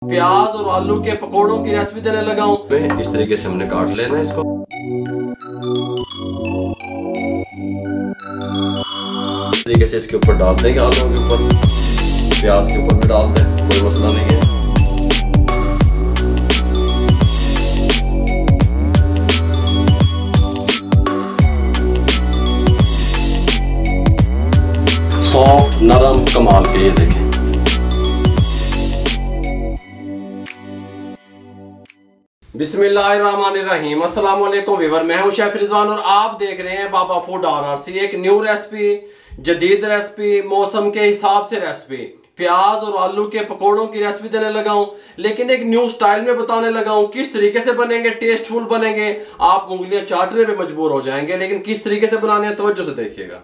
प्याज और आलू के पकोड़ों की रेसिपी देने लगा हूँ। इस तरीके से हमने काट लेना है इसको। इस तरीके से इसके ऊपर डाल देंगे, आलू के ऊपर, प्याज के ऊपर भी डाल दें, कोई मसला नहीं है। सॉफ्ट नरम कमाल के, ये देखें। बिस्मिल्लाहिर्रहमानिर्रहीम। अस्सलाम वालेकुम व्यूअर, मैं हूं शेफ रिजवान और आप देख रहे हैं बाबा फूड RRC। एक न्यू रेसिपी, जदीद रेसिपी, मौसम के हिसाब से रेसिपी, प्याज और आलू के पकोड़ों की रेसिपी देने लगा हूं, लेकिन एक न्यू स्टाइल में बताने लगा हूं। किस तरीके से बनेंगे, टेस्टफुल बनेंगे, आप उंगलियां चाटने पे मजबूर हो जाएंगे, लेकिन किस तरीके से बनाने हैं तवज्जो से देखिएगा।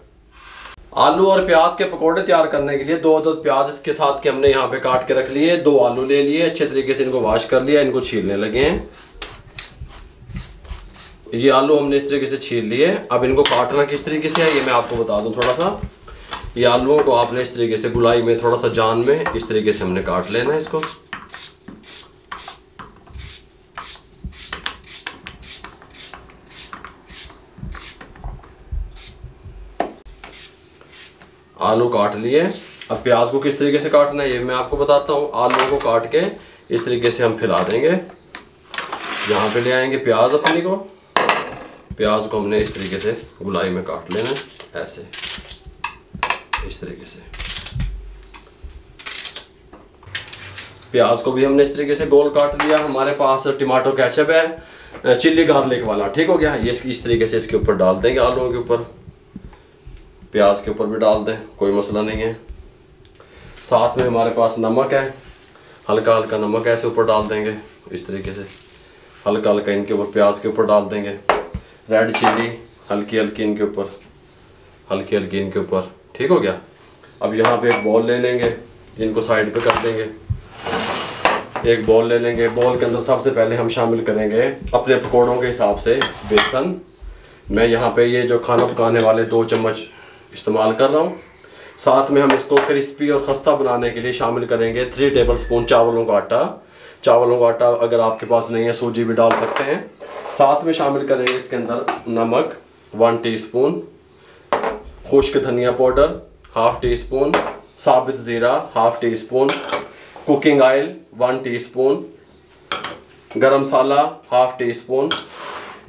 आलू और प्याज के पकोड़े तैयार करने के लिए 2 अदद प्याज इसके साथ के हमने यहाँ पे काट के रख लिए। 2 आलू ले लिए, अच्छे तरीके से इनको वॉश कर लिया, इनको छीलने लगे हैं। ये आलू हमने इस तरीके से छील लिए। अब इनको काटना किस तरीके से है ये मैं आपको बता दूं थोड़ा सा। ये आलूओं को आपने इस तरीके से गुलाई में, थोड़ा सा जान में, इस तरीके से हमने काट लेना है इसको। आलू काट लिए। अब प्याज को किस तरीके से काटना है ये मैं आपको बताता हूँ। आलू को काट के इस तरीके से हम फैला देंगे। यहाँ पे ले आएंगे प्याज अपनी को। प्याज को हमने इस तरीके से गुलाई में काट लेना है, ऐसे इस तरीके से। प्याज को भी हमने इस तरीके से गोल काट लिया। हमारे पास टमाटो केचप है, चिल्ली गार्लिक वाला, ठीक हो गया। ये इस तरीके से इसके ऊपर डाल देंगे, आलूओं के ऊपर, प्याज के ऊपर भी डाल दें, कोई मसला नहीं है। साथ में हमारे पास नमक है, हल्का हल्का नमक ऐसे ऊपर डाल देंगे, इस तरीके से हल्का हल्का इनके ऊपर प्याज के ऊपर डाल देंगे। रेड चिली हल्की हल्की इनके ऊपर, हल्की हल्की इनके ऊपर, ठीक हो गया। अब यहाँ पे एक बॉल ले लेंगे, इनको साइड पे कर देंगे। एक बॉल ले लेंगे, बॉल के अंदर सबसे पहले हम शामिल करेंगे अपने पकौड़ों के हिसाब से बेसन। मैं यहाँ पे ये जो खाना पकाने वाले 2 चम्मच इस्तेमाल कर रहा हूँ। साथ में हम इसको क्रिस्पी और खस्ता बनाने के लिए शामिल करेंगे 3 टेबलस्पून चावलों का आटा। चावलों का आटा अगर आपके पास नहीं है, सूजी भी डाल सकते हैं। साथ में शामिल करेंगे इसके अंदर नमक 1 टीस्पून, खुश्क धनिया पाउडर 1/2 टीस्पून, साबित ज़ीरा 1/2 टीस्पून, कुकिंग ऑयल 1 टीस्पून, गरम मसाला 1/2 टीस्पून,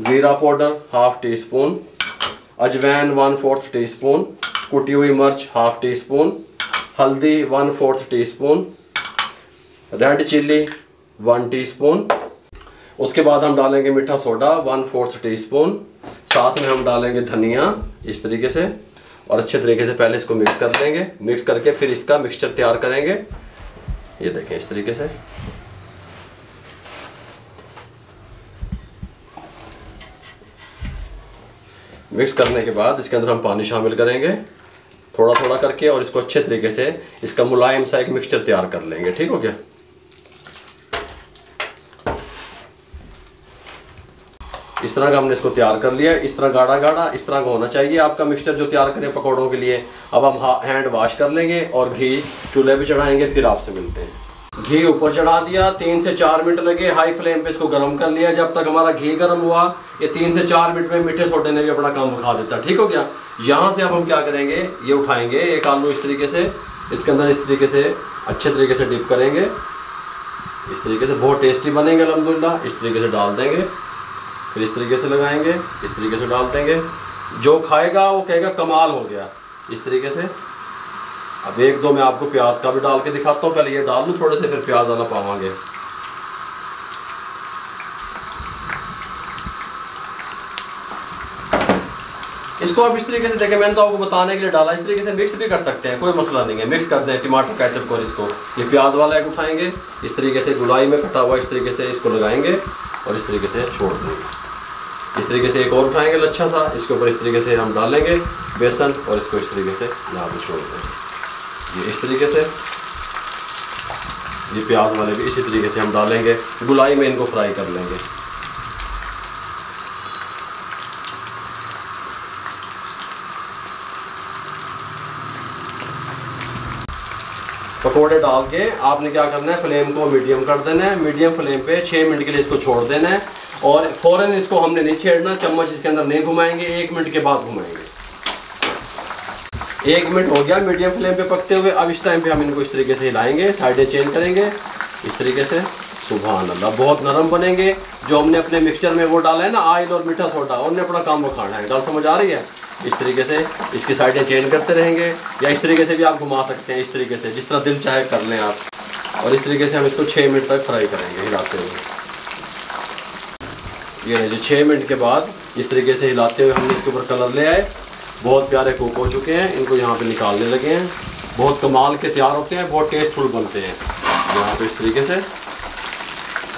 ज़ीरा पाउडर 1/2 टीस्पून, अजवैन 1/4 टीस्पून, कुटी हुई मिर्च 1/2 टीस्पून, हल्दी 1/4 टीस्पून, रेड चिल्ली 1 टीस्पून। उसके बाद हम डालेंगे मीठा सोडा 1/4 टीस्पून। साथ में हम डालेंगे धनिया इस तरीके से, और अच्छे तरीके से पहले इसको मिक्स कर लेंगे। मिक्स करके फिर इसका मिक्सचर तैयार करेंगे। ये देखें इस तरीके से। मिक्स करने के बाद इसके अंदर हम पानी शामिल करेंगे थोड़ा थोड़ा करके, और इसको अच्छे तरीके से इसका मुलायम सा एक मिक्सचर तैयार कर लेंगे, ठीक हो गया। इस तरह का हमने इसको तैयार कर लिया। इस तरह गाढ़ा गाढ़ा इस तरह का होना चाहिए आपका मिक्सचर जो तैयार करें पकौड़ों के लिए। अब हम हैंड वॉश कर लेंगे और घी चूल्हे पे चढ़ाएंगे, फिर आपसे मिलते हैं। घी ऊपर चढ़ा दिया, 3 से 4 मिनट लगे, हाई फ्लेम पे इसको गर्म कर लिया। जब तक हमारा घी गर्म हुआ, ये 3 से 4 मिनट में मीठे सोडे ने भी अपना काम दिखा देता, ठीक हो गया। यहाँ से अब हम क्या करेंगे, ये उठाएंगे एक आलू इस तरीके से, इसके अंदर इस तरीके से अच्छे तरीके से डिप करेंगे। इस तरीके से बहुत टेस्टी बनेंगे अल्हम्दुलिल्लाह। इस तरीके से डाल देंगे, फिर इस तरीके से लगाएंगे, इस तरीके से डाल देंगे। जो खाएगा वो कहेगा कमाल हो गया, इस तरीके से। अब 1-2 मैं आपको प्याज का भी डाल के दिखाता हूँ। पहले ये डाल लूँ थोड़े से, फिर प्याज वाला पावांगे। इसको अब इस तरीके से देखें, मैंने तो आपको बताने के लिए डाला, इस तरीके से मिक्स भी कर सकते हैं, कोई मसला नहीं है। मिक्स कर दें टमाटर केचप को। इसको ये प्याज वाला एक उठाएंगे, इस तरीके से गुलाई में कटा हुआ इस तरीके से इसको लगाएंगे और इस तरीके से छोड़ देंगे। इस तरीके से एक और उठाएंगे लच्छा सा, इसके ऊपर इस तरीके से हम डालेंगे बेसन और इसको इस तरीके से यहाँ पे छोड़ देंगे। ये इस तरीके से, ये प्याज वाले भी इसी तरीके से हम डालेंगे, गुलाई में इनको फ्राई कर लेंगे। पकोड़े डाल के आपने क्या करना है, फ्लेम को मीडियम कर देना है। मीडियम फ्लेम पे 6 मिनट के लिए इसको छोड़ देना है और फ़ौरन इसको हमने नहीं छेड़ना, चम्मच इसके अंदर नहीं घुमाएंगे, 1 मिनट के बाद घुमाएंगे। 1 मिनट हो गया मीडियम फ्लेम पे पकते हुए। अब इस टाइम पे हम इनको इस तरीके से हिलाएंगे, साइडें चेंज करेंगे इस तरीके से। सुभान अल्लाह, बहुत नरम बनेंगे। जो हमने अपने मिक्सचर में वो डाला है ना, ऑयल और मीठा सोडा, उन्होंने अपना काम वो खाना है। गल समझ आ रही है? इस तरीके से इसकी साइडें चेंज करते रहेंगे, या इस तरीके से भी आप घुमा सकते हैं, इस तरीके से जिस तरह दिल चाहे कर लें आप। और इस तरीके से हम इसको 6 मिनट तक फ्राई करेंगे हिलाते हुए। ये नहीं, 6 मिनट के बाद इस तरीके से हिलाते हुए हमने इसके ऊपर कलर ले आए। बहुत प्यारे कुक हो चुके हैं, इनको यहाँ पे निकालने लगे हैं। बहुत कमाल के तैयार होते हैं, बहुत टेस्टफुल बनते हैं। यहाँ पे इस तरीके से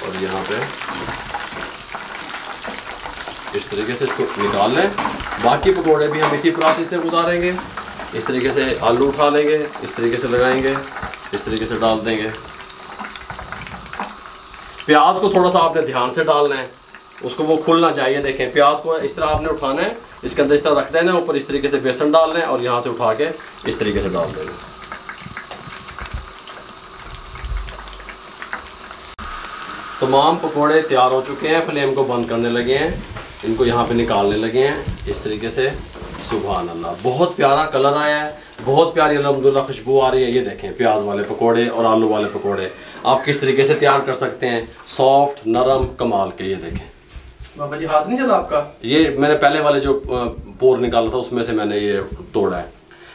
और यहाँ पे इस तरीके से इसको निकाल लें। बाकी पकौड़े भी हम इसी प्रोसेस से गुजारेंगे। इस तरीके से आलू उठा लेंगे, इस तरीके से लगाएंगे, इस तरीके से डाल देंगे। प्याज को थोड़ा सा आपने ध्यान से डालना है, उसको वो खुलना चाहिए। देखें, प्याज को इस तरह आपने उठाना है, इसके अंदर इस तरह रख देना है, ऊपर इस तरीके से बेसन डालना है और यहाँ से उठा के इस तरीके से डाल देना। तमाम पकोड़े तैयार हो चुके हैं, फ्लेम को बंद करने लगे हैं, इनको यहाँ पे निकालने लगे हैं इस तरीके से। सुभान अल्लाह, बहुत प्यारा कलर आया है, बहुत प्यारी अल्हम्दुलिल्लाह खुशबू आ रही है। ये देखें, प्याज वाले पकोड़े और आलू वाले पकोड़े आप किस तरीके से तैयार कर सकते हैं, सॉफ्ट नरम कमाल के। ये देखें बाबा जी, हाथ नहीं चला आपका? ये मैंने पहले वाले जो पोर निकाला था उसमें से मैंने ये तोड़ा है।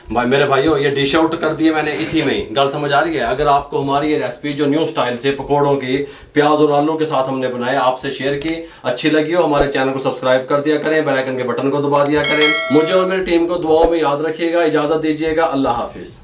भाई मेरे भाइयों, ये डिश आउट कर दिए मैंने इसी में ही। गल समझ आ रही है? अगर आपको हमारी ये रेसिपी जो न्यू स्टाइल से पकोड़ों की प्याज और आलू के साथ हमने बनाया, आपसे शेयर की, अच्छी लगी हो, हमारे चैनल को सब्सक्राइब कर दिया करें, बेल आइकन के बटन को दबा दिया करें। मुझे और मेरी टीम को दुआओं में याद रखिएगा। इजाज़त दीजिएगा। अल्लाह हाफिज़।